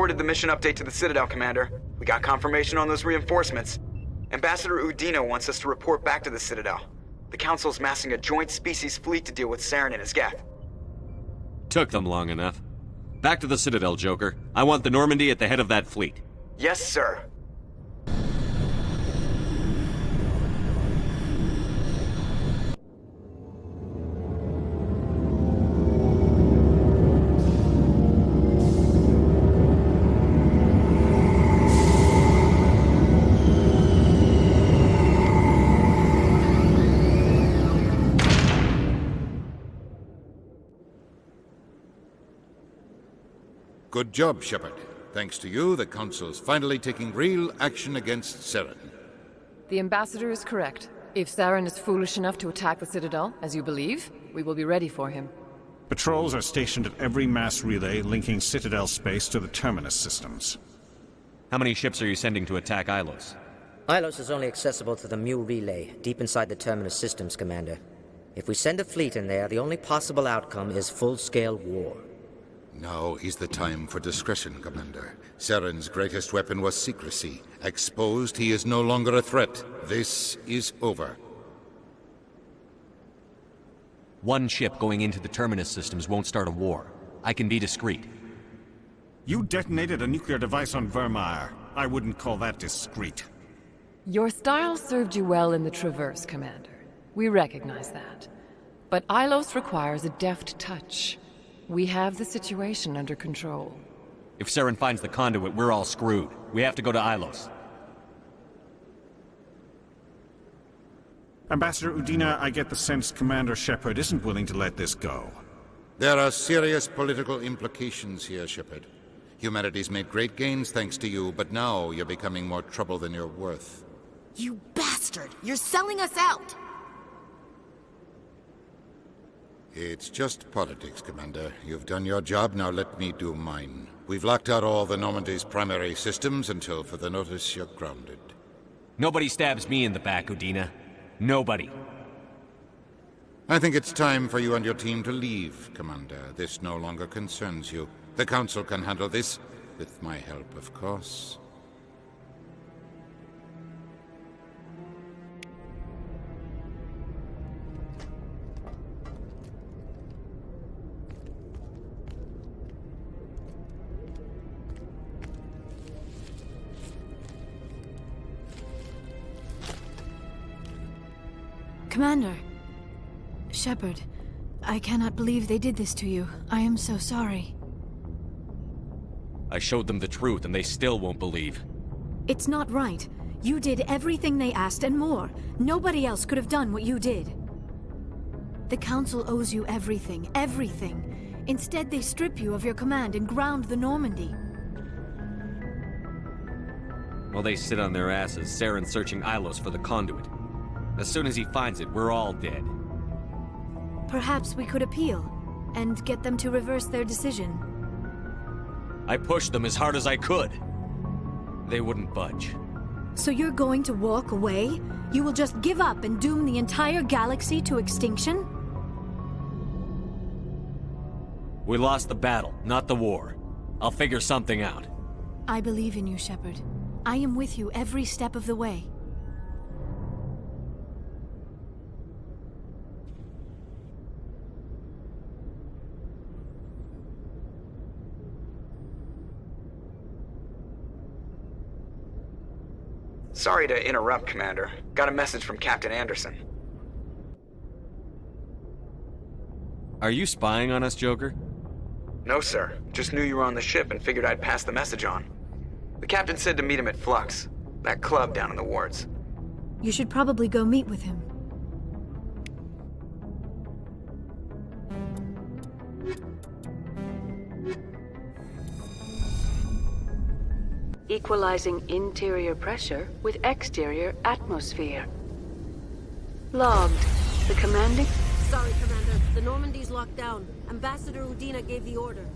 forwarded the mission update to the Citadel, Commander. We got confirmation on those reinforcements. Ambassador Udina wants us to report back to the Citadel. The Council's massing a joint species fleet to deal with Saren and his Geth. Took them long enough. Back to the Citadel, Joker. I want the Normandy at the head of that fleet. Yes, sir. Good job, Shepard. Thanks to you, the Council's finally taking real action against Saren. The Ambassador is correct. If Saren is foolish enough to attack the Citadel, as you believe, we will be ready for him. Patrols are stationed at every mass relay linking Citadel space to the Terminus systems. How many ships are you sending to attack Ilos? Ilos is only accessible to the Mu relay, deep inside the Terminus systems, Commander. If we send a fleet in there, the only possible outcome is full-scale war. Now is the time for discretion, Commander. Saren's greatest weapon was secrecy. Exposed, he is no longer a threat. This is over. One ship going into the Terminus systems won't start a war. I can be discreet. You detonated a nuclear device on Vermeer. I wouldn't call that discreet. Your style served you well in the Traverse, Commander. We recognize that. But Ilos requires a deft touch. We have the situation under control. If Saren finds the conduit, we're all screwed. We have to go to Ilos. Ambassador Udina, I get the sense Commander Shepard isn't willing to let this go. There are serious political implications here, Shepard. Humanity's made great gains thanks to you, but now you're becoming more trouble than you're worth. You bastard! You're selling us out! It's just politics, Commander. You've done your job, now let me do mine. We've locked out all the Normandy's primary systems until further notice you're grounded. Nobody stabs me in the back, Udina. Nobody. I think it's time for you and your team to leave, Commander. This no longer concerns you. The Council can handle this, with my help, of course. Commander. Shepard, I cannot believe they did this to you. I am so sorry. I showed them the truth and they still won't believe. It's not right. You did everything they asked and more. Nobody else could have done what you did. The Council owes you everything, everything. Instead, they strip you of your command and ground the Normandy. While they sit on their asses, Saren's searching Ilos for the conduit. As soon as he finds it, we're all dead. Perhaps we could appeal, and get them to reverse their decision. I pushed them as hard as I could. They wouldn't budge. So you're going to walk away? You will just give up and doom the entire galaxy to extinction? We lost the battle, not the war. I'll figure something out. I believe in you, Shepard. I am with you every step of the way. Sorry to interrupt, Commander. Got a message from Captain Anderson. Are you spying on us, Joker? No, sir. Just knew you were on the ship and figured I'd pass the message on. The captain said to meet him at Flux, that club down in the wards. You should probably go meet with him. Equalizing interior pressure with exterior atmosphere. Logged. The commanding... Sorry, Commander. The Normandy's locked down. Ambassador Udina gave the order.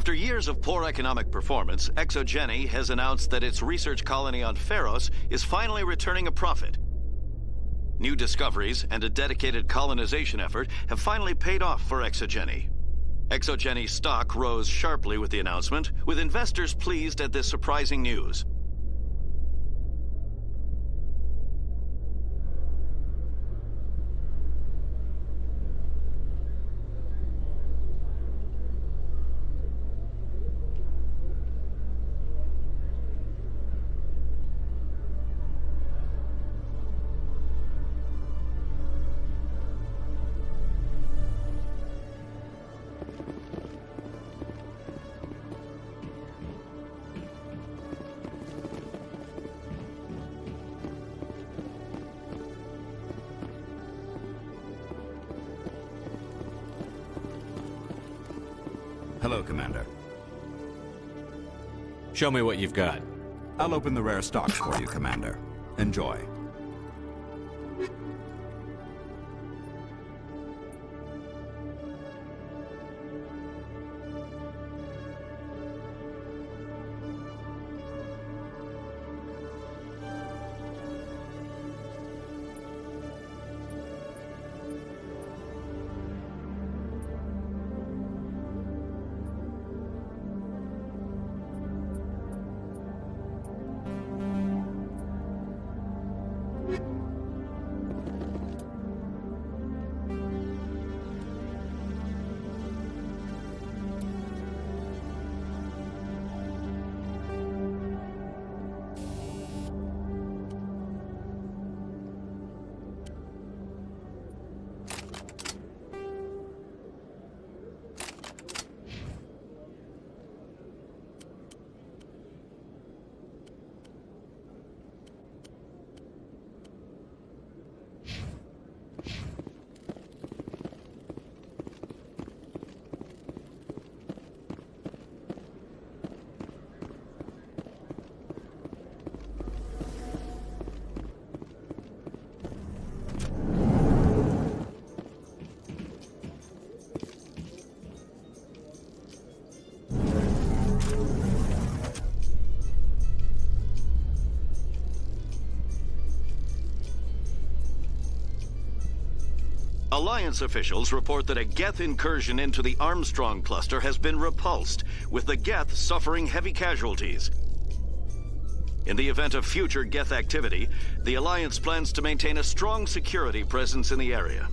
After years of poor economic performance, Exogeny has announced that its research colony on Pharos is finally returning a profit. New discoveries and a dedicated colonization effort have finally paid off for Exogeny. Exogeny's stock rose sharply with the announcement, with investors pleased at this surprising news. Hello, Commander. Show me what you've got. I'll open the rare stocks for you, Commander. Enjoy. Alliance officials report that a Geth incursion into the Armstrong cluster has been repulsed, with the Geth suffering heavy casualties. In the event of future Geth activity, the Alliance plans to maintain a strong security presence in the area.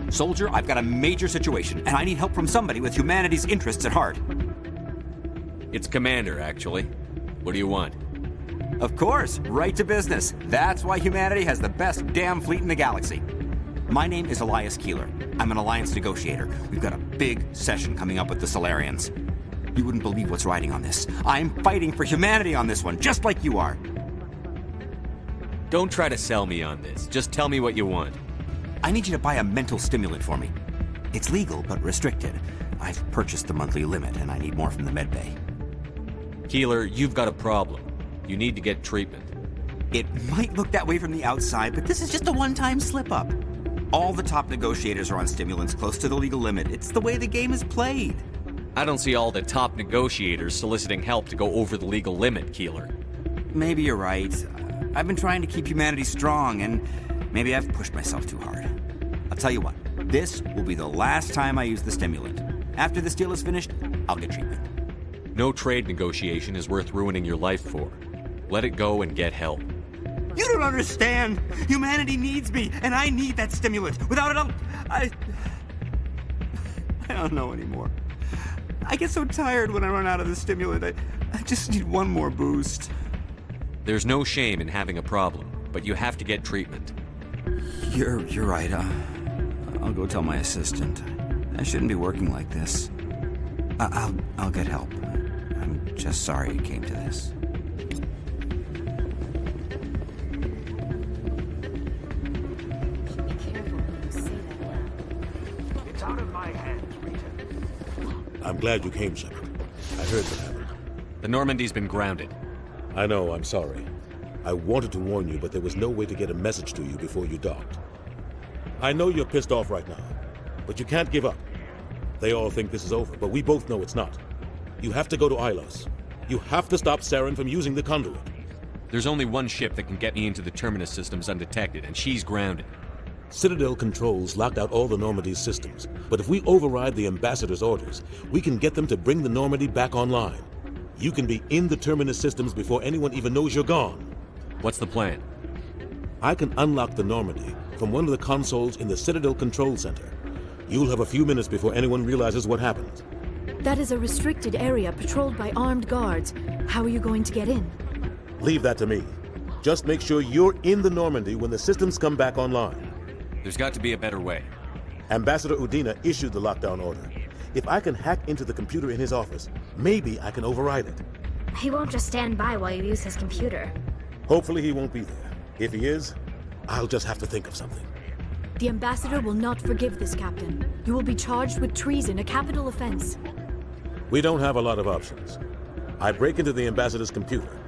Soldier, I've got a major situation, and I need help from somebody with humanity's interests at heart. It's Commander, actually. What do you want? Of course, right to business. That's why humanity has the best damn fleet in the galaxy. My name is Elias Keeler. I'm an Alliance negotiator. We've got a big session coming up with the Solarians. You wouldn't believe what's riding on this. I'm fighting for humanity on this one, just like you are. Don't try to sell me on this. Just tell me what you want. I need you to buy a mental stimulant for me. It's legal, but restricted. I've purchased the monthly limit, and I need more from the medbay. Keeler, you've got a problem. You need to get treatment. It might look that way from the outside, but this is just a one-time slip-up. All the top negotiators are on stimulants close to the legal limit. It's the way the game is played. I don't see all the top negotiators soliciting help to go over the legal limit, Keeler. Maybe you're right. I've been trying to keep humanity strong, and maybe I've pushed myself too hard. I'll tell you what, this will be the last time I use the stimulant. After this deal is finished, I'll get treatment. No trade negotiation is worth ruining your life for. Let it go and get help. You don't understand! Humanity needs me, and I need that stimulant. Without it, I don't know anymore. I get so tired when I run out of the stimulant. I just need one more boost. There's no shame in having a problem, but you have to get treatment. You're right. I'll go tell my assistant. I shouldn't be working like this. I'll get help. I'm just sorry it came to this. It's out of my hands, Rita. I'm glad you came, Shepard. I heard what happened. The Normandy's been grounded. I know, I'm sorry. I wanted to warn you, but there was no way to get a message to you before you docked. I know you're pissed off right now, but you can't give up. They all think this is over, but we both know it's not. You have to go to Ilos. You have to stop Saren from using the conduit. There's only one ship that can get me into the Terminus systems undetected, and she's grounded. Citadel controls locked out all the Normandy's systems, but if we override the Ambassador's orders, we can get them to bring the Normandy back online. You can be in the Terminus systems before anyone even knows you're gone. What's the plan? I can unlock the Normandy from one of the consoles in the Citadel Control Center. You'll have a few minutes before anyone realizes what happened. That is a restricted area patrolled by armed guards. How are you going to get in? Leave that to me. Just make sure you're in the Normandy when the systems come back online. There's got to be a better way. Ambassador Udina issued the lockdown order. If I can hack into the computer in his office, maybe I can override it. He won't just stand by while you use his computer. Hopefully he won't be there. If he is, I'll just have to think of something. The Ambassador will not forgive this, Captain. You will be charged with treason, a capital offense. We don't have a lot of options. I break into the Ambassador's computer,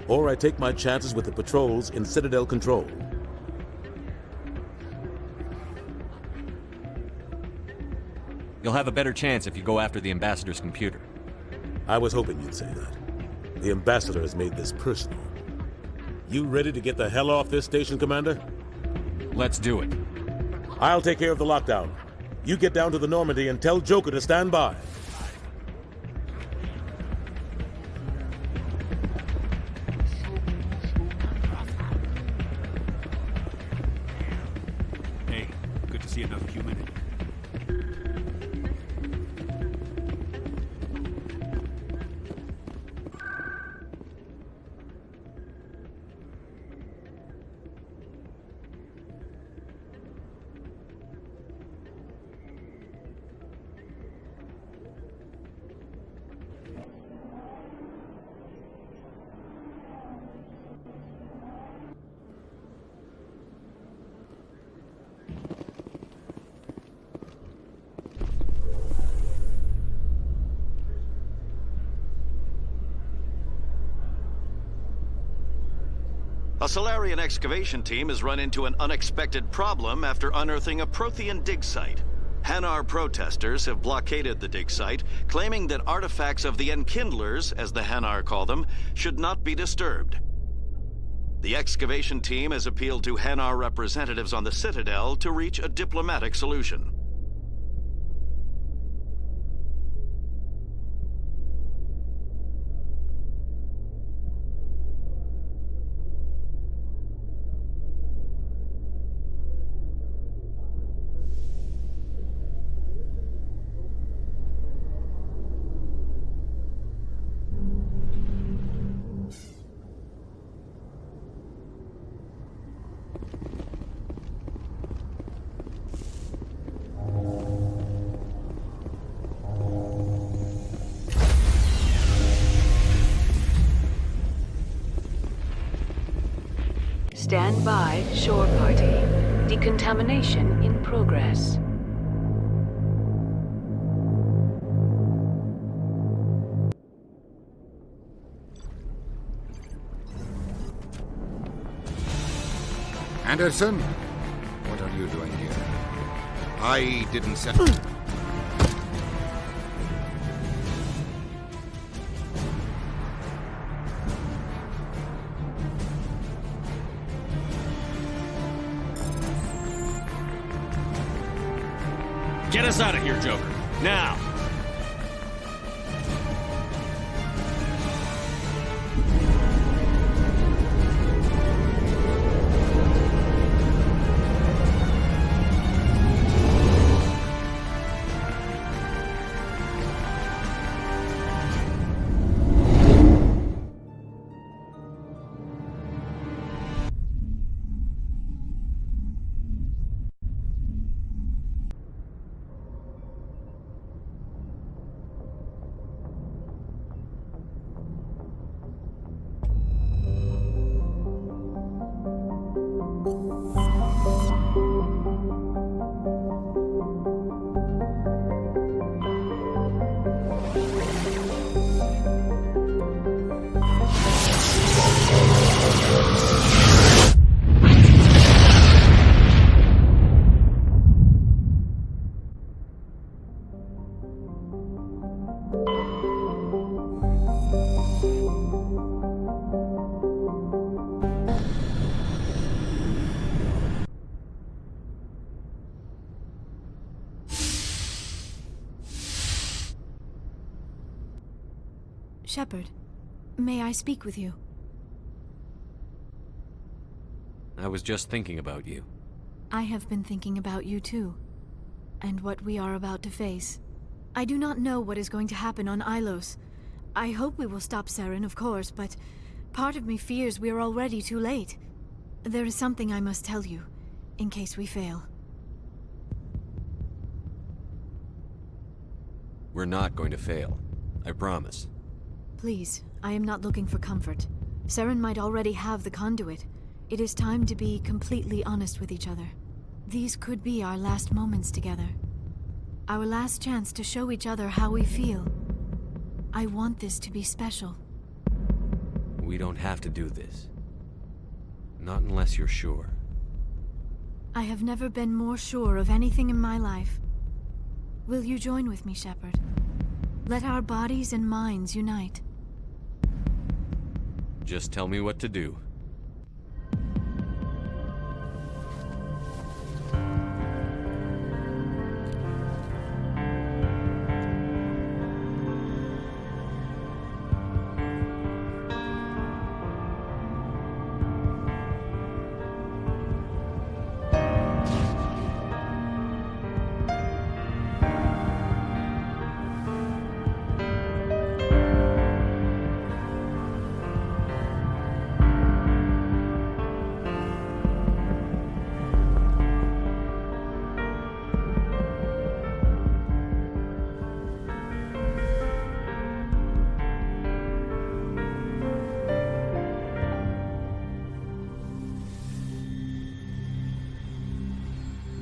or I take my chances with the patrols in Citadel Control. You'll have a better chance if you go after the Ambassador's computer. I was hoping you'd say that. The Ambassador has made this personal. You ready to get the hell off this station, Commander? Let's do it. I'll take care of the lockdown. You get down to the Normandy and tell Joker to stand by. Hey, good to see another human. A Solarian excavation team has run into an unexpected problem after unearthing a Prothean dig site. Hanar protesters have blockaded the dig site, claiming that artifacts of the Enkindlers, as the Hanar call them, should not be disturbed. The excavation team has appealed to Hanar representatives on the Citadel to reach a diplomatic solution. Stand by, shore party. Decontamination in progress. Anderson, what are you doing here? I didn't send... Get us out of here, Joker. Now! Shepard, may I speak with you? I was just thinking about you. I have been thinking about you too, and what we are about to face. I do not know what is going to happen on Ilos. I hope we will stop Saren, of course, but part of me fears we are already too late. There is something I must tell you, in case we fail. We're not going to fail. I promise. Please, I am not looking for comfort. Saren might already have the conduit. It is time to be completely honest with each other. These could be our last moments together. Our last chance to show each other how we feel. I want this to be special. We don't have to do this. Not unless you're sure. I have never been more sure of anything in my life. Will you join with me, Shepard? Let our bodies and minds unite. Just tell me what to do.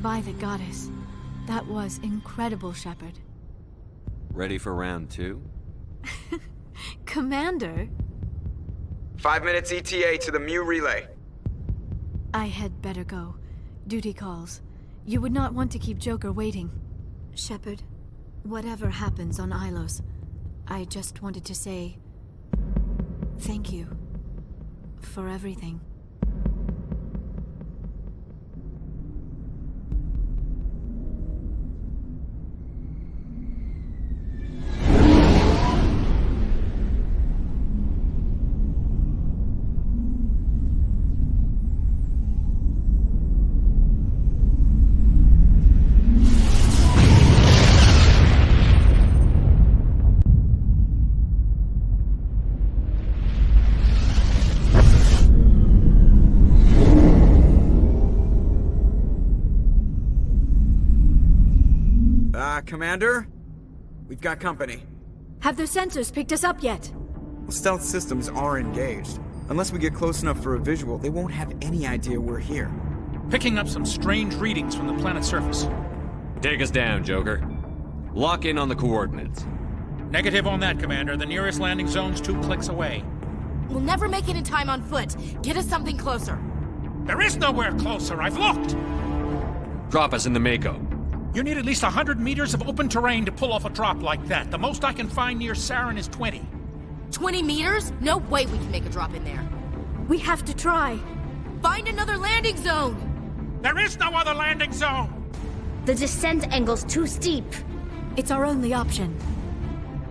By the goddess. That was incredible, Shepard. Ready for round 2? Commander? 5 minutes ETA to the Mu relay. I had better go. Duty calls. You would not want to keep Joker waiting. Shepard, whatever happens on Ilos, I just wanted to say... thank you. For everything. Commander? We've got company. Have their sensors picked us up yet? Well, stealth systems are engaged. Unless we get close enough for a visual, they won't have any idea we're here. Picking up some strange readings from the planet's surface. Take us down, Joker. Lock in on the coordinates. Negative on that, Commander. The nearest landing zone's 2 clicks away. We'll never make it in time on foot. Get us something closer. There is nowhere closer. I've looked. Drop us in the Mako. You need at least 100 meters of open terrain to pull off a drop like that. The most I can find near Saren is 20. 20 meters? No way we can make a drop in there. We have to try. Find another landing zone! There is no other landing zone! The descent angle's too steep. It's our only option.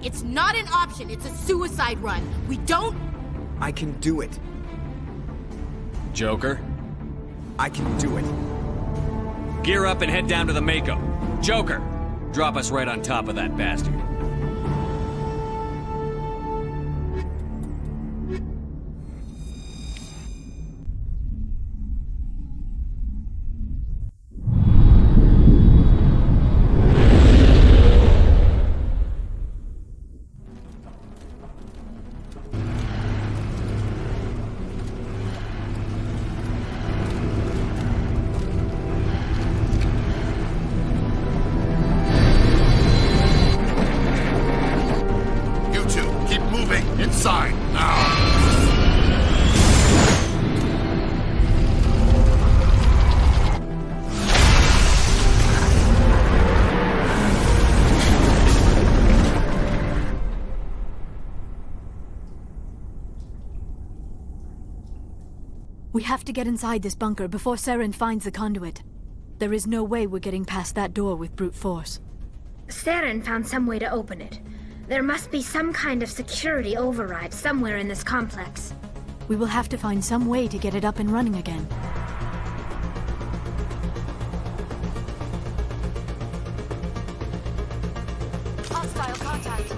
It's not an option, it's a suicide run. We don't... I can do it. Joker? I can do it. Gear up and head down to the Mako. Joker, drop us right on top of that bastard. Inside, now! We have to get inside this bunker before Saren finds the conduit. There is no way we're getting past that door with brute force. Saren found some way to open it. There must be some kind of security override somewhere in this complex. We will have to find some way to get it up and running again. Hostile contact.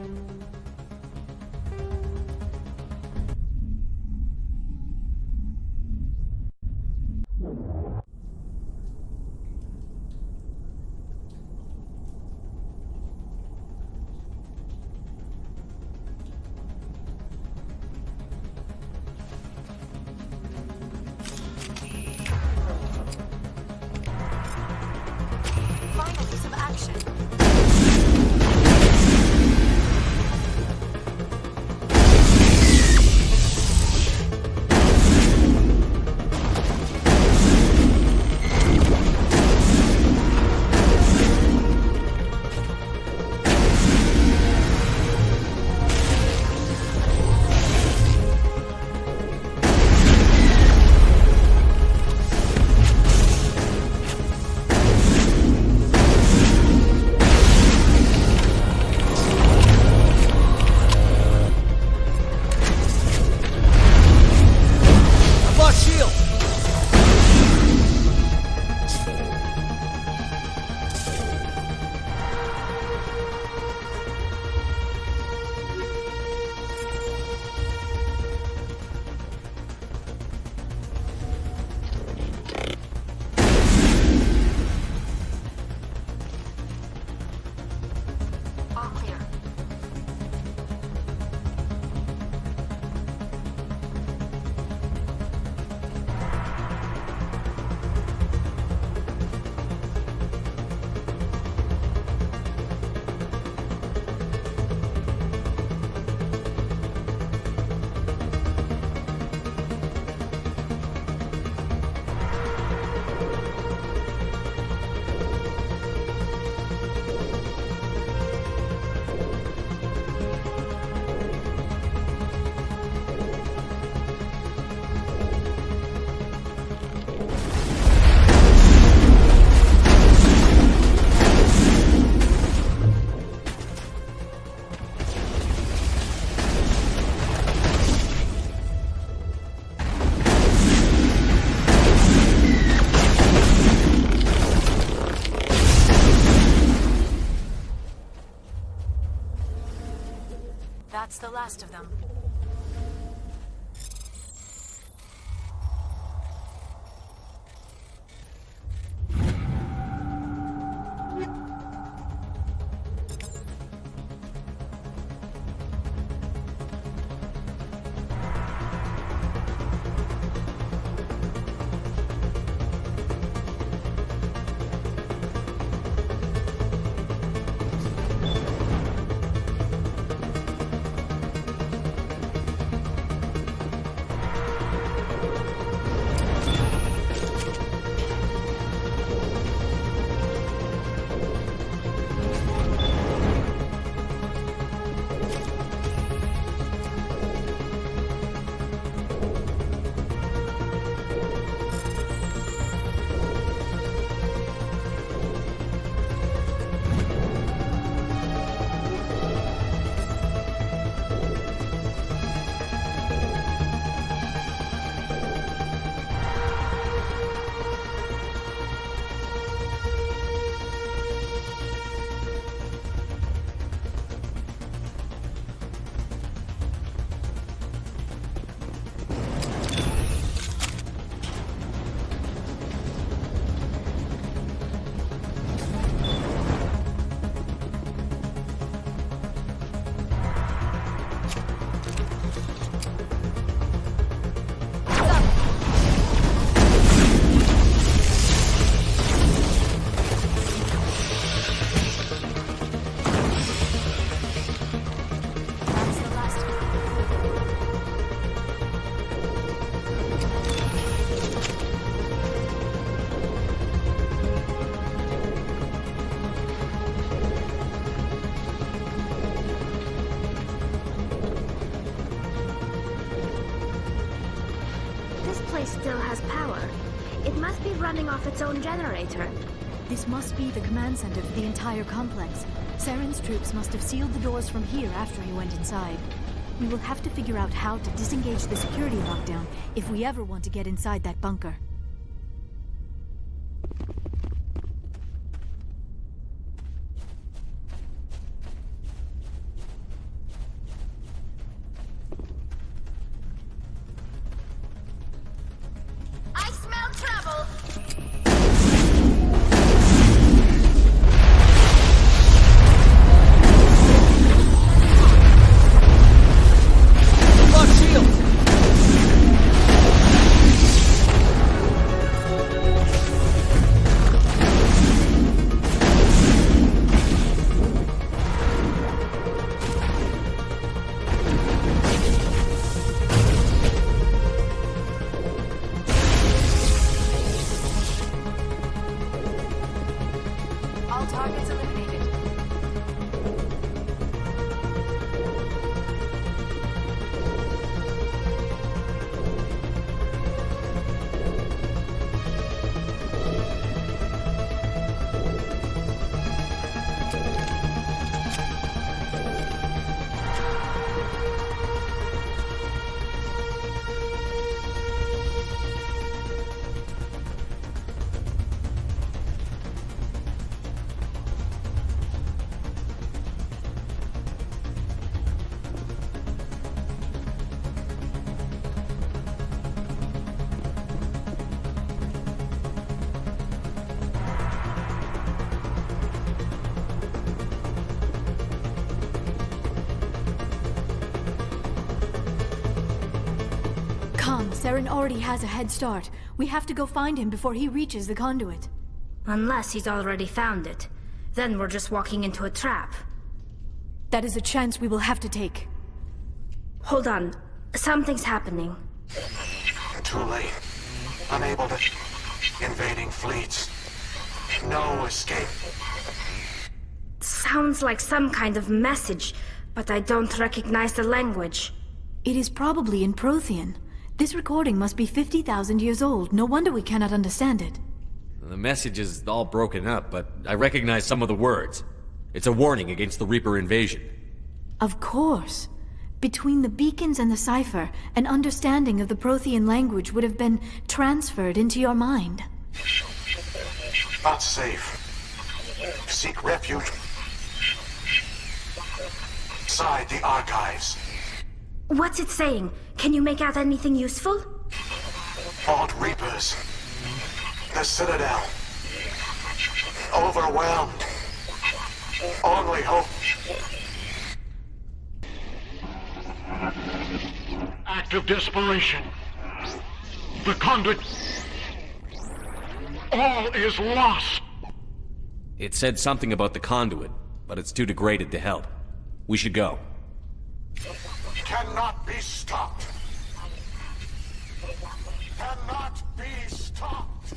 Final piece of action. That's the last of them. Still has power. It must be running off its own generator. This must be the command center for the entire complex. Saren's troops must have sealed the doors from here after he went inside. We will have to figure out how to disengage the security lockdown if we ever want to get inside that bunker. Saren already has a head start. We have to go find him before he reaches the conduit. Unless he's already found it. Then we're just walking into a trap. That is a chance we will have to take. Hold on. Something's happening. Too late. Unable to... Invading fleets. No escape. Sounds like some kind of message, but I don't recognize the language. It is probably in Prothean. This recording must be 50,000 years old. No wonder we cannot understand it. The message is all broken up, but I recognize some of the words. It's a warning against the Reaper invasion. Of course. Between the beacons and the cipher, an understanding of the Prothean language would have been transferred into your mind. Not safe. Seek refuge inside the archives. What's it saying? Can you make out anything useful? Fought Reapers. The Citadel. Overwhelmed. Only hope. Act of desperation. The conduit. All is lost. It said something about the conduit, but it's too degraded to help. We should go. Cannot be stopped. Cannot be stopped.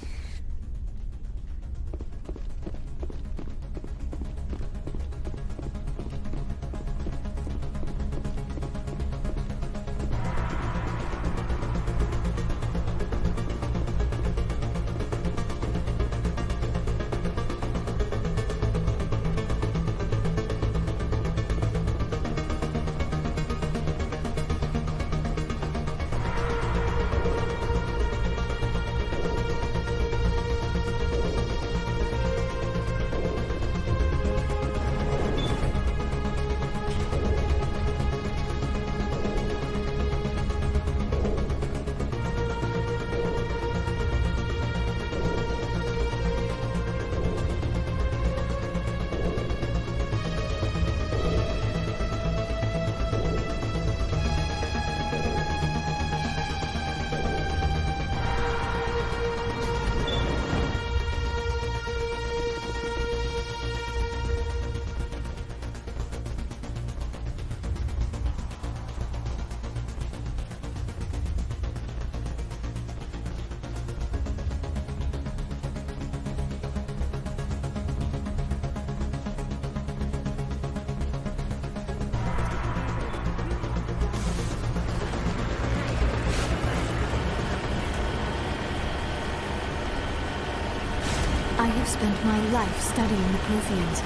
I have spent my life studying the Protheans,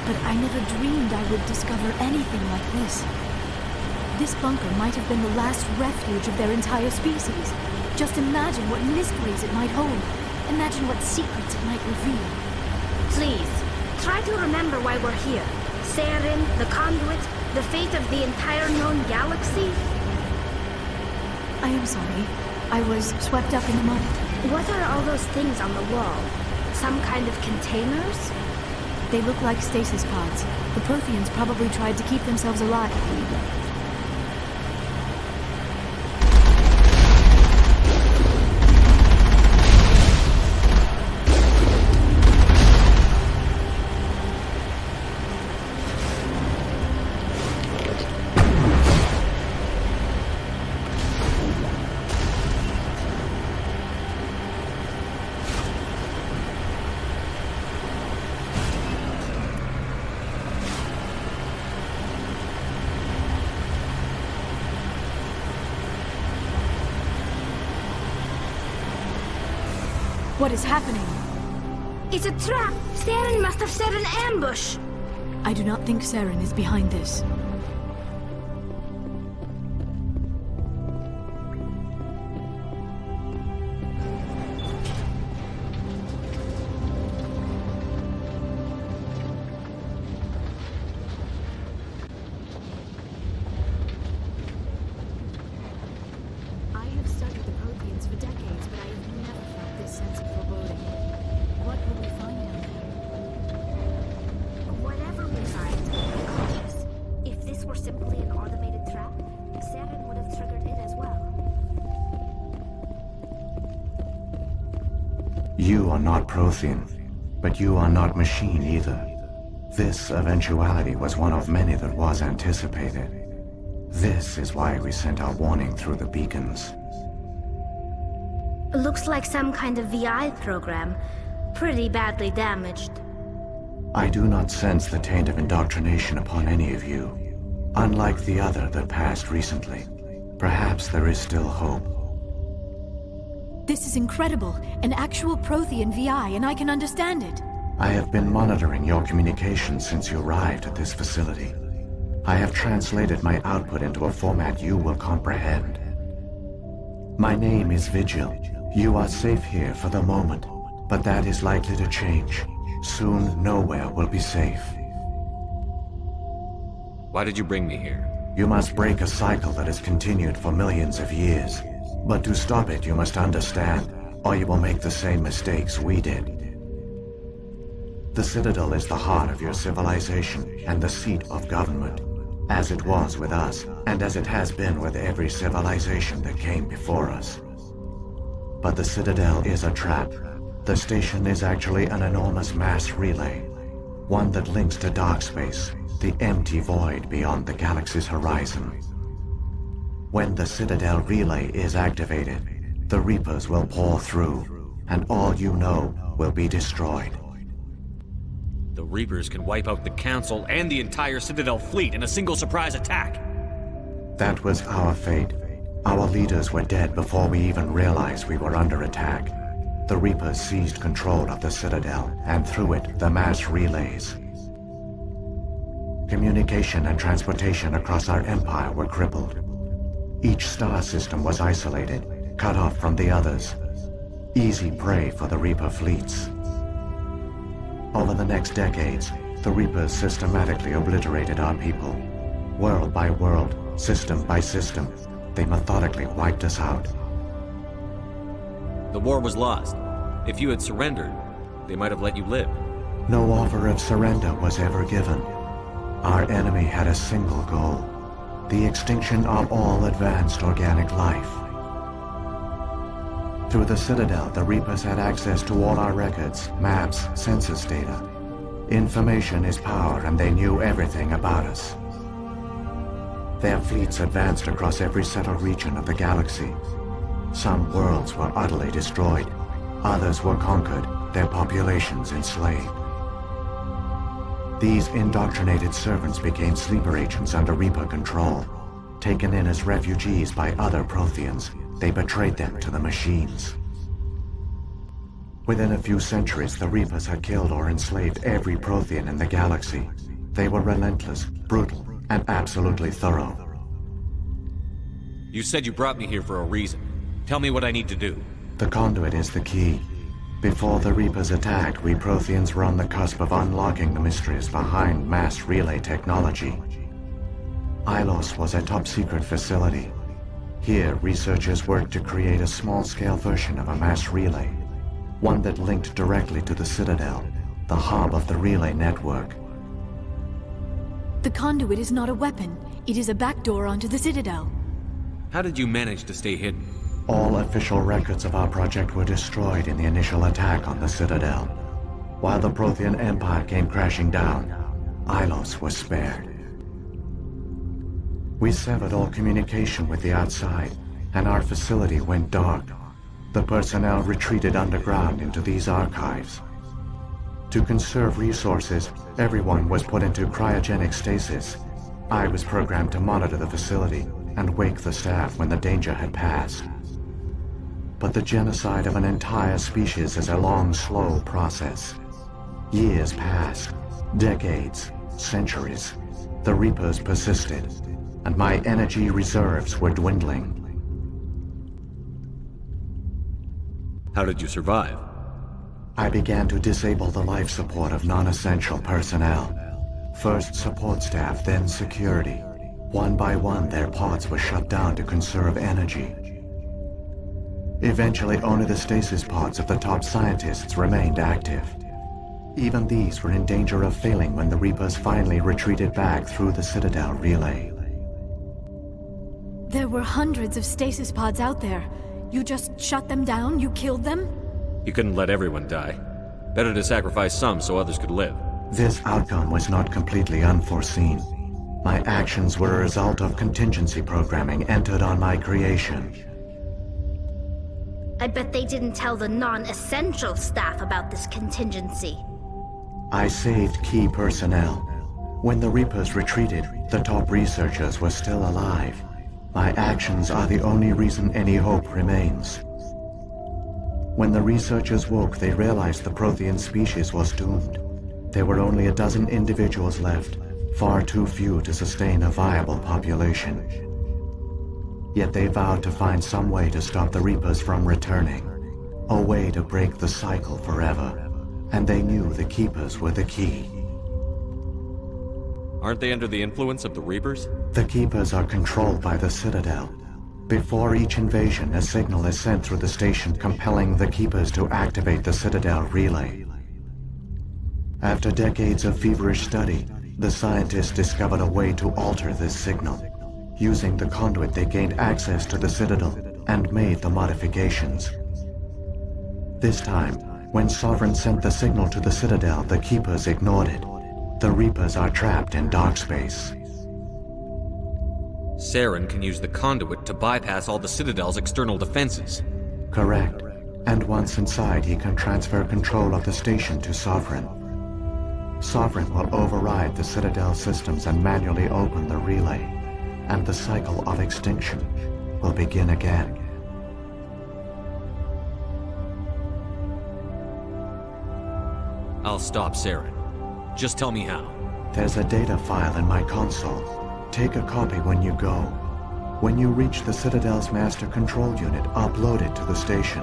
but I never dreamed I would discover anything like this. This bunker might have been the last refuge of their entire species. Just imagine what mysteries it might hold. Imagine what secrets it might reveal. Please, try to remember why we're here. Saren, the conduit, the fate of the entire known galaxy. I am sorry. I was swept up in the moment. What are all those things on the wall? Some kind of containers? They look like stasis pods. The Protheans probably tried to keep themselves alive. What is happening? It's a trap! Saren must have set an ambush! I do not think Saren is behind this. I have studied the Protheans for decades, but I have never felt this sense of foreboding. What will we find down there? Whatever we find, be cautious. If this were simply an automated trap, Saren would have triggered it as well. You are not Prothean, but you are not machine either. This eventuality was one of many that was anticipated. This is why we sent our warning through the beacons. Looks like some kind of VI program. Pretty badly damaged. I do not sense the taint of indoctrination upon any of you. Unlike the other that passed recently, perhaps there is still hope. This is incredible. An actual Prothean VI, and I can understand it. I have been monitoring your communications since you arrived at this facility. I have translated my output into a format you will comprehend. My name is Vigil. You are safe here for the moment, but that is likely to change. Soon, nowhere will be safe. Why did you bring me here? You must break a cycle that has continued for millions of years. But to stop it, you must understand, or you will make the same mistakes we did. The Citadel is the heart of your civilization and the seat of government, as it was with us, and as it has been with every civilization that came before us. But the Citadel is a trap. The station is actually an enormous mass relay, one that links to dark space, the empty void beyond the galaxy's horizon. When the Citadel relay is activated, the Reapers will pour through, and all you know will be destroyed. The Reapers can wipe out the Council and the entire Citadel fleet in a single surprise attack. That was our fate. Our leaders were dead before we even realized we were under attack. The Reapers seized control of the Citadel, and through it, the mass relays. Communication and transportation across our empire were crippled. Each star system was isolated, cut off from the others. Easy prey for the Reaper fleets. Over the next decades, the Reapers systematically obliterated our people. World by world, system by system, they methodically wiped us out. The war was lost. If you had surrendered, they might have let you live. No offer of surrender was ever given. Our enemy had a single goal: the extinction of all advanced organic life. Through the Citadel, the Reapers had access to all our records, maps, census data. Information is power, and they knew everything about us. Their fleets advanced across every settled region of the galaxy. Some worlds were utterly destroyed. Others were conquered, their populations enslaved. These indoctrinated servants became sleeper agents under Reaper control. Taken in as refugees by other Protheans, they betrayed them to the machines. Within a few centuries, the Reapers had killed or enslaved every Prothean in the galaxy. They were relentless, brutal, and absolutely thorough. You said you brought me here for a reason. Tell me what I need to do. The conduit is the key. Before the Reapers attacked, we Protheans were on the cusp of unlocking the mysteries behind mass relay technology. Ilos was a top-secret facility. Here, researchers worked to create a small-scale version of a mass relay, one that linked directly to the Citadel, the hub of the relay network. The conduit is not a weapon. It is a backdoor onto the Citadel. How did you manage to stay hidden? All official records of our project were destroyed in the initial attack on the Citadel. While the Prothean Empire came crashing down, Ilos was spared. We severed all communication with the outside, and our facility went dark. The personnel retreated underground into these archives. To conserve resources, everyone was put into cryogenic stasis. I was programmed to monitor the facility and wake the staff when the danger had passed. But the genocide of an entire species is a long, slow process. Years passed, decades, centuries. The Reapers persisted, and my energy reserves were dwindling. How did you survive? I began to disable the life support of non-essential personnel. First support staff, then security. One by one, their pods were shut down to conserve energy. Eventually, only the stasis pods of the top scientists remained active. Even these were in danger of failing when the Reapers finally retreated back through the Citadel relay. There were hundreds of stasis pods out there. You just shut them down? You killed them? You couldn't let everyone die. Better to sacrifice some so others could live. This outcome was not completely unforeseen. My actions were a result of contingency programming entered on my creation. I bet they didn't tell the non-essential staff about this contingency. I saved key personnel. When the Reapers retreated, the top researchers were still alive. My actions are the only reason any hope remains. When the researchers woke, they realized the Prothean species was doomed. There were only a dozen individuals left, far too few to sustain a viable population. Yet they vowed to find some way to stop the Reapers from returning, a way to break the cycle forever, and they knew the Keepers were the key. Aren't they under the influence of the Reapers? The Keepers are controlled by the Citadel. Before each invasion, a signal is sent through the station compelling the Keepers to activate the Citadel relay. After decades of feverish study, the scientists discovered a way to alter this signal. Using the conduit, they gained access to the Citadel and made the modifications. This time, when Sovereign sent the signal to the Citadel, the Keepers ignored it. The Reapers are trapped in dark space. Saren can use the conduit to bypass all the Citadel's external defenses. Correct. And once inside, he can transfer control of the station to Sovereign. Sovereign will override the Citadel systems and manually open the relay, and the cycle of extinction will begin again. I'll stop Saren. Just tell me how. There's a data file in my console. Take a copy when you go. When you reach the Citadel's master control unit, upload it to the station.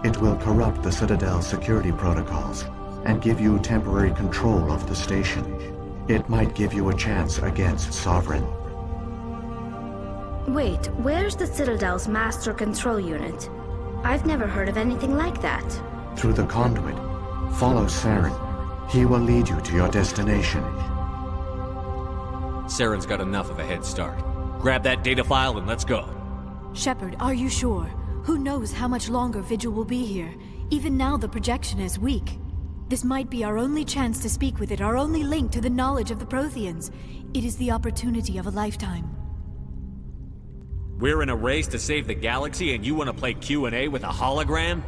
It will corrupt the Citadel's security protocols and give you temporary control of the station. It might give you a chance against Sovereign. Wait, where's the Citadel's master control unit? I've never heard of anything like that. Through the conduit, follow Saren. He will lead you to your destination. Saren's got enough of a head start. Grab that data file and let's go. Shepard, are you sure? Who knows how much longer Vigil will be here? Even now the projection is weak. This might be our only chance to speak with it, our only link to the knowledge of the Protheans. It is the opportunity of a lifetime. We're in a race to save the galaxy and you want to play Q&A with a hologram?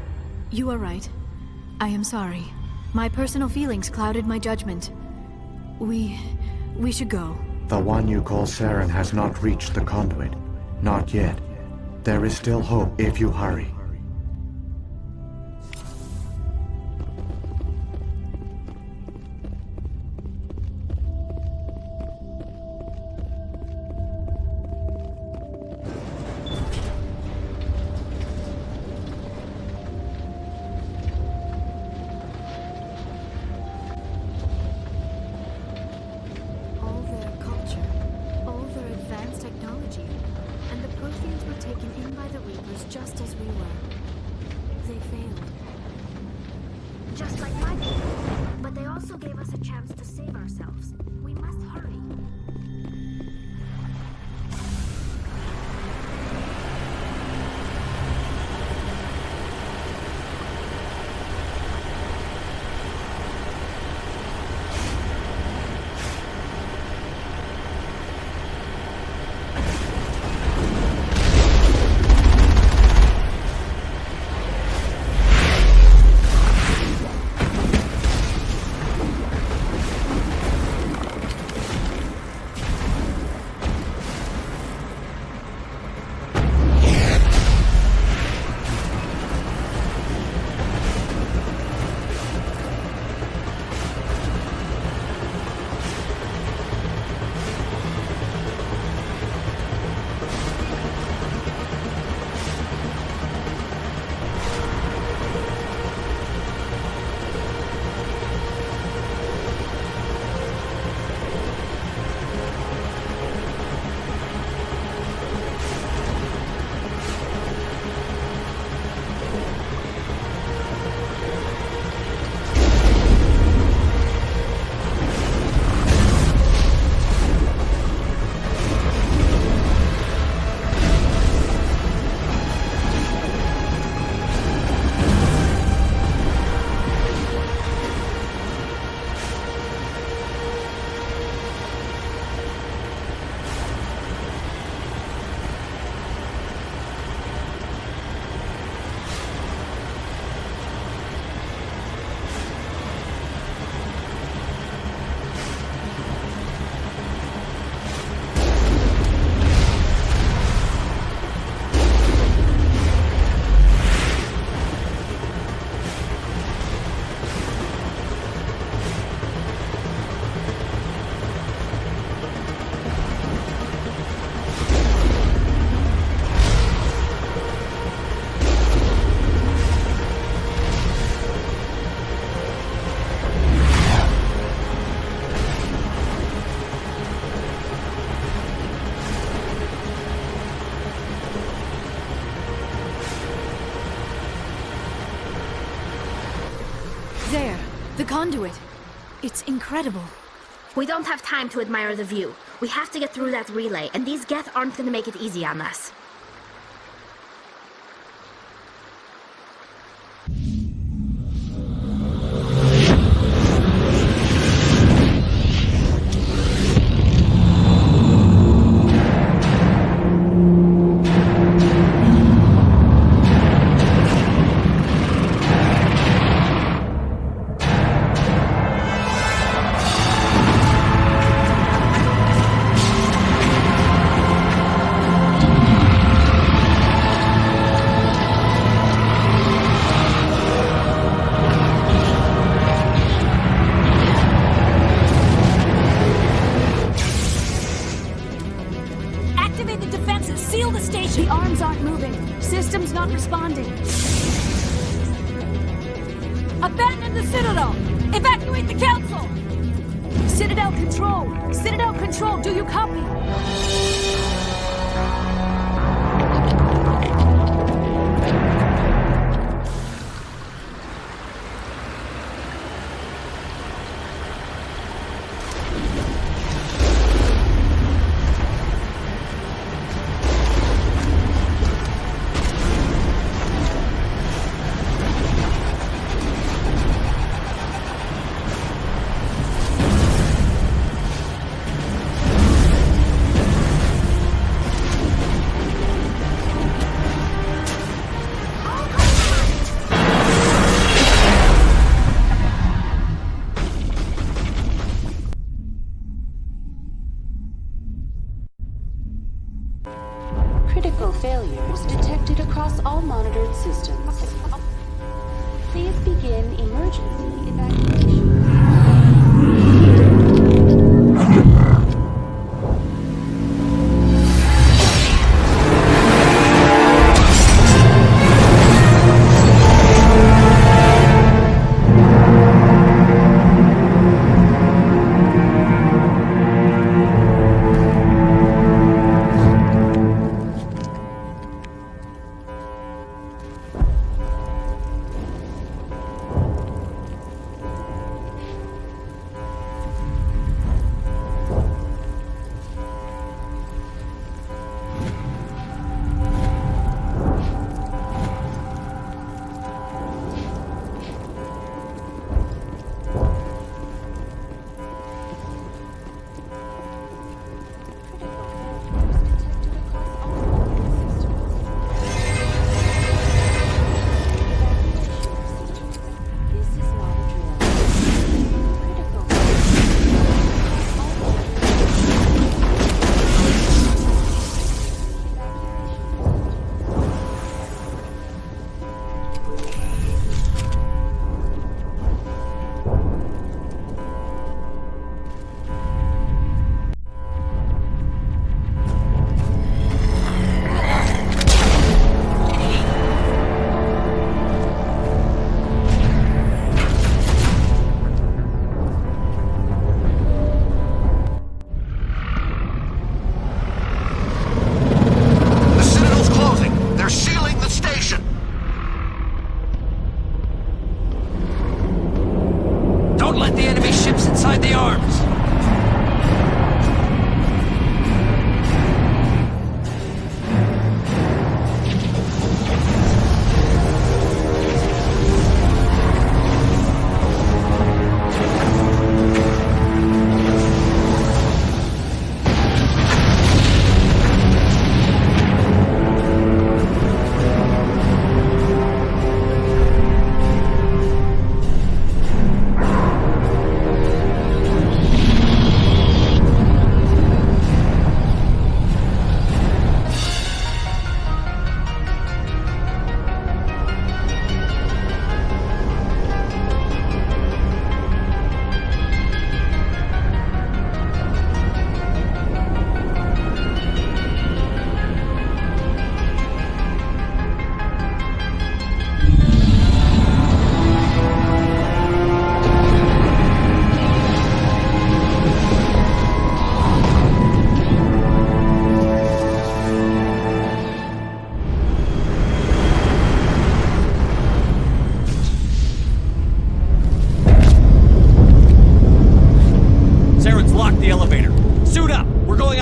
You are right. I am sorry. My personal feelings clouded my judgment. We should go. The one you call Saren has not reached the conduit. Not yet. There is still hope if you hurry. conduit. It's incredible. We don't have time to admire the view. We have to get through that relay, and these Geth aren't gonna make it easy on us. Activate the defenses! Seal the station! The arms aren't moving. System's not responding. Abandon the Citadel! Evacuate the Council! Citadel Control! Citadel Control, do you copy? Critical failures detected across all monitored systems. Please begin emergency evacuation.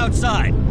outside.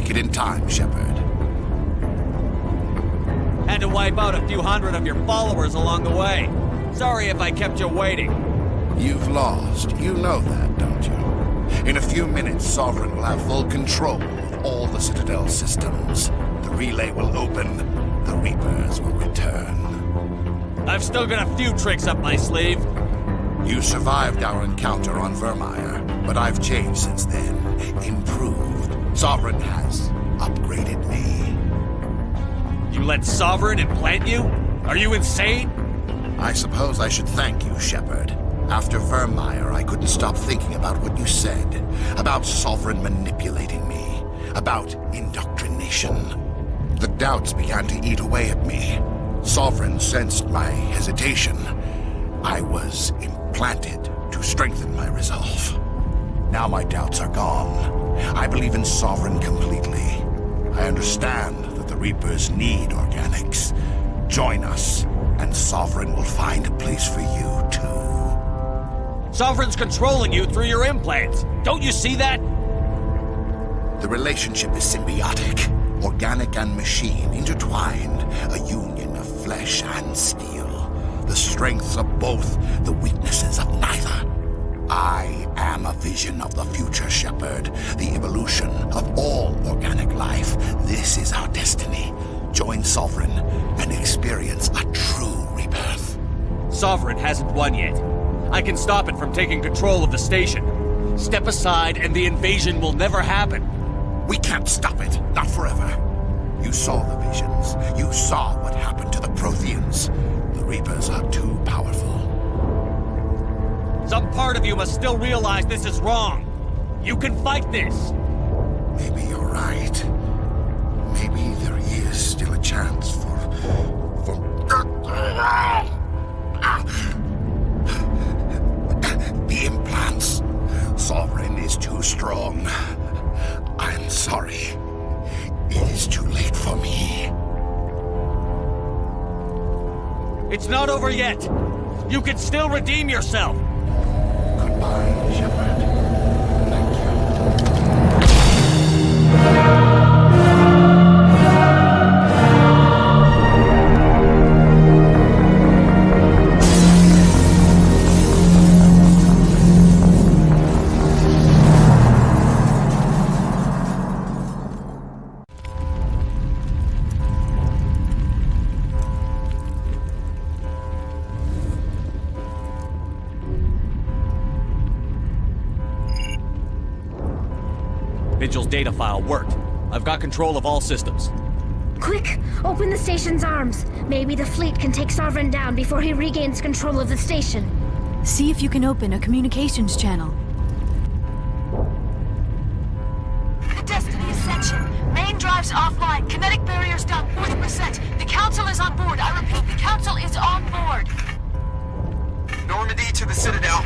make it in time, Shepard. Had to wipe out a few hundred of your followers along the way. Sorry if I kept you waiting. You've lost. You know that, don't you? In a few minutes, Sovereign will have full control of all the Citadel systems. The relay will open. The Reapers will return. I've still got a few tricks up my sleeve. You survived our encounter on Vermeer, but I've changed since then. Improved. Sovereign has upgraded me. You let Sovereign implant you? Are you insane? I suppose I should thank you, Shepard. After Vermeer, I couldn't stop thinking about what you said. About Sovereign manipulating me. About indoctrination. The doubts began to eat away at me. Sovereign sensed my hesitation. I was implanted to strengthen my resolve. Now my doubts are gone. I believe in Sovereign completely. I understand that the Reapers need organics. Join us, and Sovereign will find a place for you, too. Sovereign's controlling you through your implants. Don't you see that? The relationship is symbiotic. Organic and machine intertwined. A union of flesh and steel. The strengths of both, the weaknesses of neither. I am a vision of the future, Shepard. The evolution of all organic life. This is our destiny. Join Sovereign and experience a true rebirth. Sovereign hasn't won yet. I can stop it from taking control of the station. Step aside and the invasion will never happen. We can't stop it. Not forever. You saw the visions. You saw what happened to the Protheans. The Reapers are too powerful. Some part of you must still realize this is wrong. You can fight this. Maybe you're right. Maybe there is still a chance for... The implants. Sovereign is too strong. I'm sorry. It is too late for me. It's not over yet. You can still redeem yourself. Goodbye, Shepard. Vigil's data file worked. I've got control of all systems. Quick! Open the station's arms. Maybe the fleet can take Sovereign down before he regains control of the station. See if you can open a communications channel. The Destiny Ascension. Main drives offline. Kinetic barriers down 40%. The Council is on board. I repeat, the Council is on board. Normandy to the Citadel.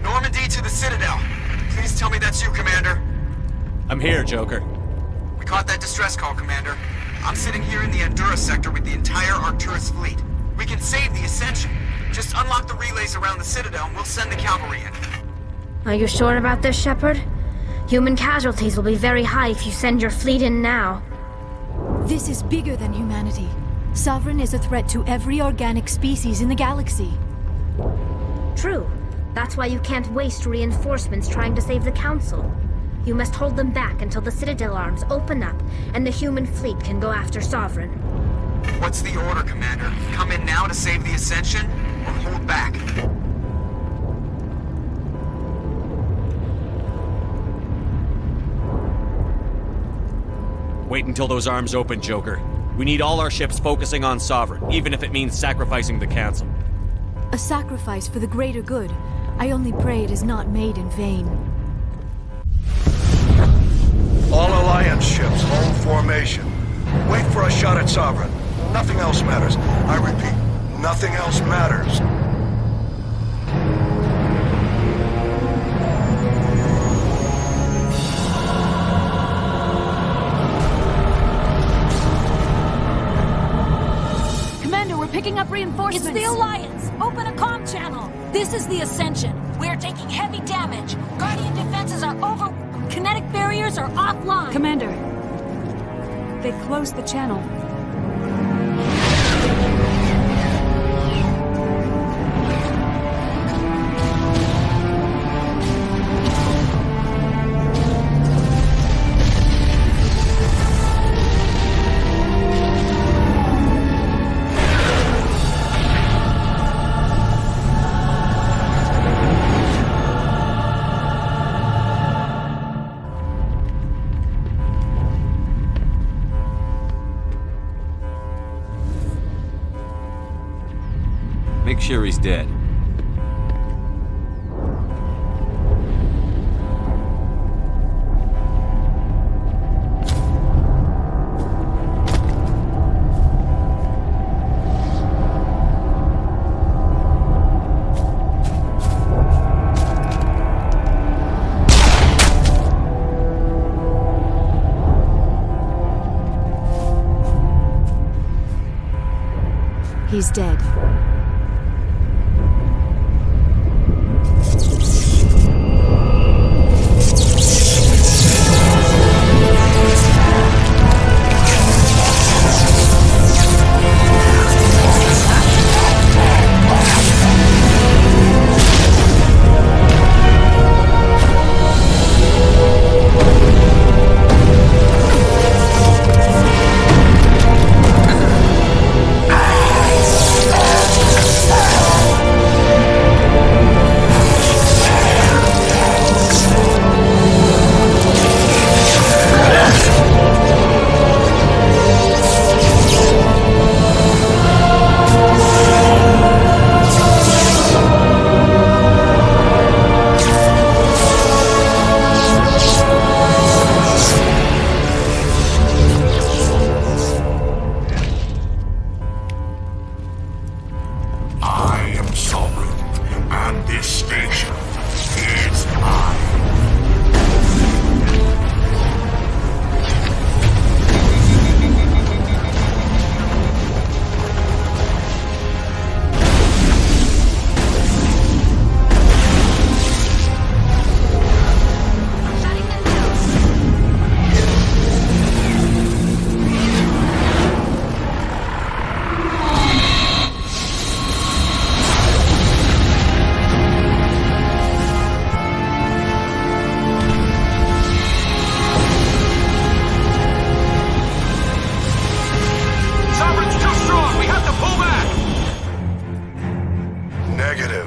Normandy to the Citadel. Please tell me that's you, Commander. I'm here, Joker. We caught that distress call, Commander. I'm sitting here in the Andura sector with the entire Arcturus fleet. We can save the Ascension. Just unlock the relays around the Citadel and we'll send the cavalry in. Are you sure about this, Shepard? Human casualties will be very high if you send your fleet in now. This is bigger than humanity. Sovereign is a threat to every organic species in the galaxy. True. That's why you can't waste reinforcements trying to save the Council. You must hold them back until the Citadel arms open up and the human fleet can go after Sovereign. What's the order, Commander? Come in now to save the Ascension, or hold back? Wait until those arms open, Joker. We need all our ships focusing on Sovereign, even if it means sacrificing the Council. A sacrifice for the greater good. I only pray it is not made in vain. All Alliance ships, hold formation. Wait for a shot at Sovereign. Nothing else matters. I repeat, nothing else matters. Commander, we're picking up reinforcements. It's the Alliance. Open a comm channel. This is the Ascension. We're taking heavy damage. Guardian defenses are over. Kinetic barriers are offline. Commander, They closed the channel. Make sure he's dead. He's dead.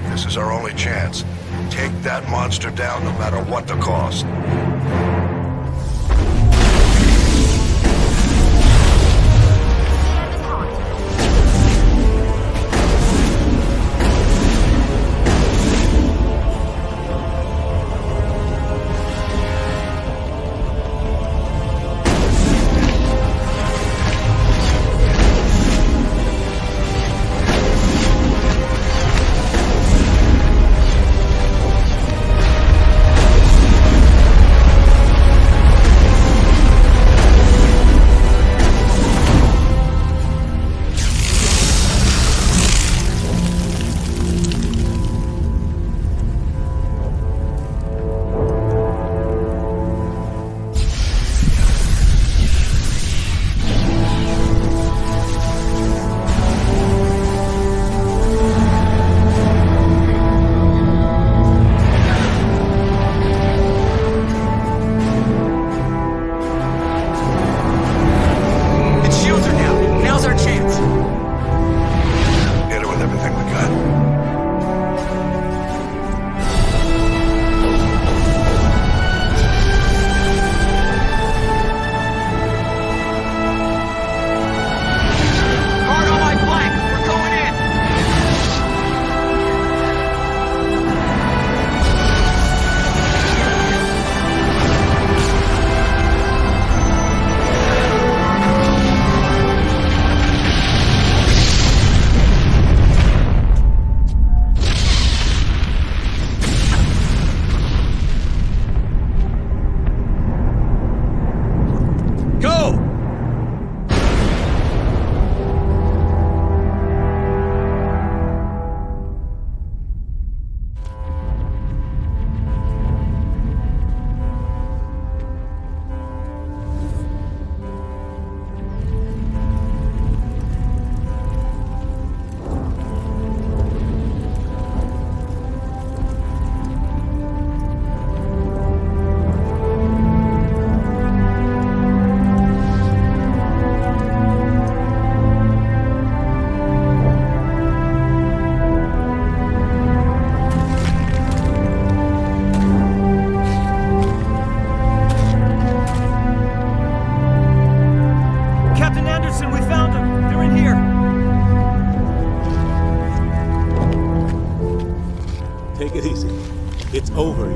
This is our only chance. Take that monster down no matter what the cost.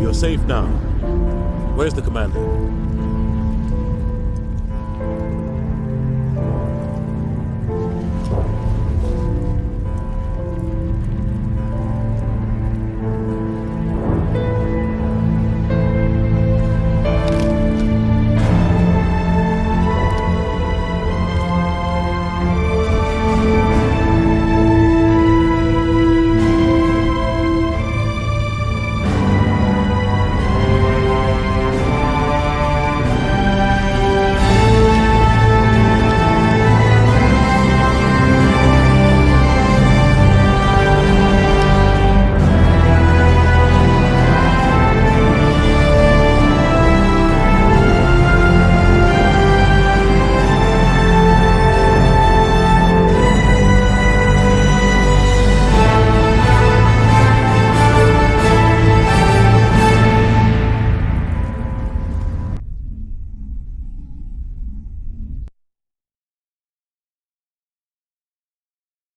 You're safe now. Where's the commander?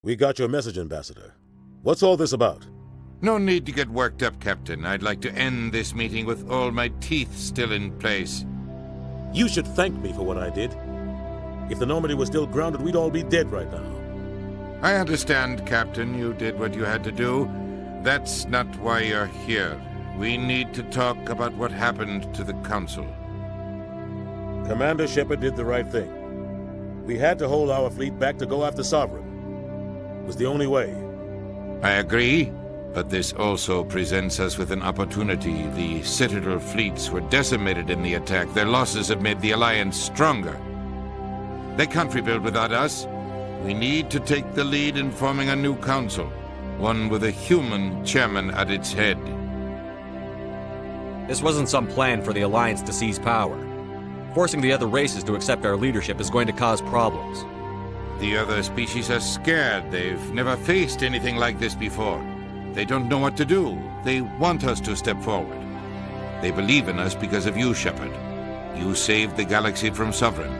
We got your message, Ambassador. What's all this about? No need to get worked up, Captain. I'd like to end this meeting with all my teeth still in place. You should thank me for what I did. If the Normandy was still grounded, we'd all be dead right now. I understand, Captain. You did what you had to do. That's not why you're here. We need to talk about what happened to the Council. Commander Shepard did the right thing. We had to hold our fleet back to go after Sovereign. It was the only way. I agree, but this also presents us with an opportunity. The Citadel fleets were decimated in the attack. Their losses have made the Alliance stronger. They can't rebuild without us. We need to take the lead in forming a new council, one with a human chairman at its head. This wasn't some plan for the Alliance to seize power. Forcing the other races to accept our leadership is going to cause problems. The other species are scared. They've never faced anything like this before. They don't know what to do. They want us to step forward. They believe in us because of you, Shepard. You saved the galaxy from Sovereign.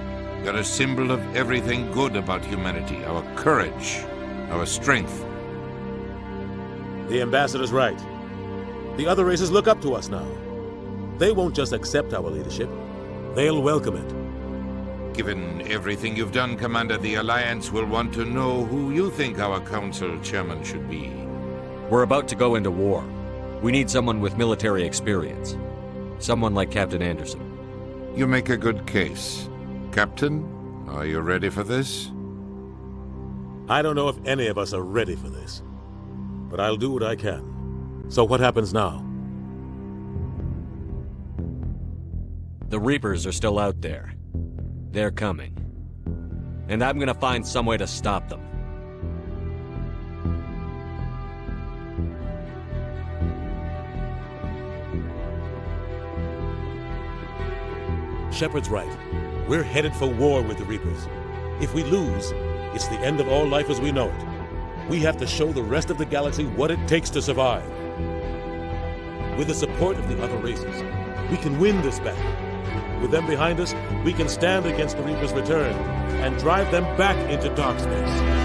You're a symbol of everything good about humanity, our courage, our strength. The Ambassador's right. The other races look up to us now. They won't just accept our leadership. They'll welcome it. Given everything you've done, Commander, the Alliance will want to know who you think our council chairman should be. We're about to go into war. We need someone with military experience. Someone like Captain Anderson. You make a good case. Captain, are you ready for this? I don't know if any of us are ready for this, but I'll do what I can. So what happens now? The Reapers are still out there. They're coming. And I'm gonna find some way to stop them. Shepard's right. We're headed for war with the Reapers. If we lose, it's the end of all life as we know it. We have to show the rest of the galaxy what it takes to survive. With the support of the other races, we can win this battle. With them behind us, we can stand against the Reapers' return and drive them back into dark space.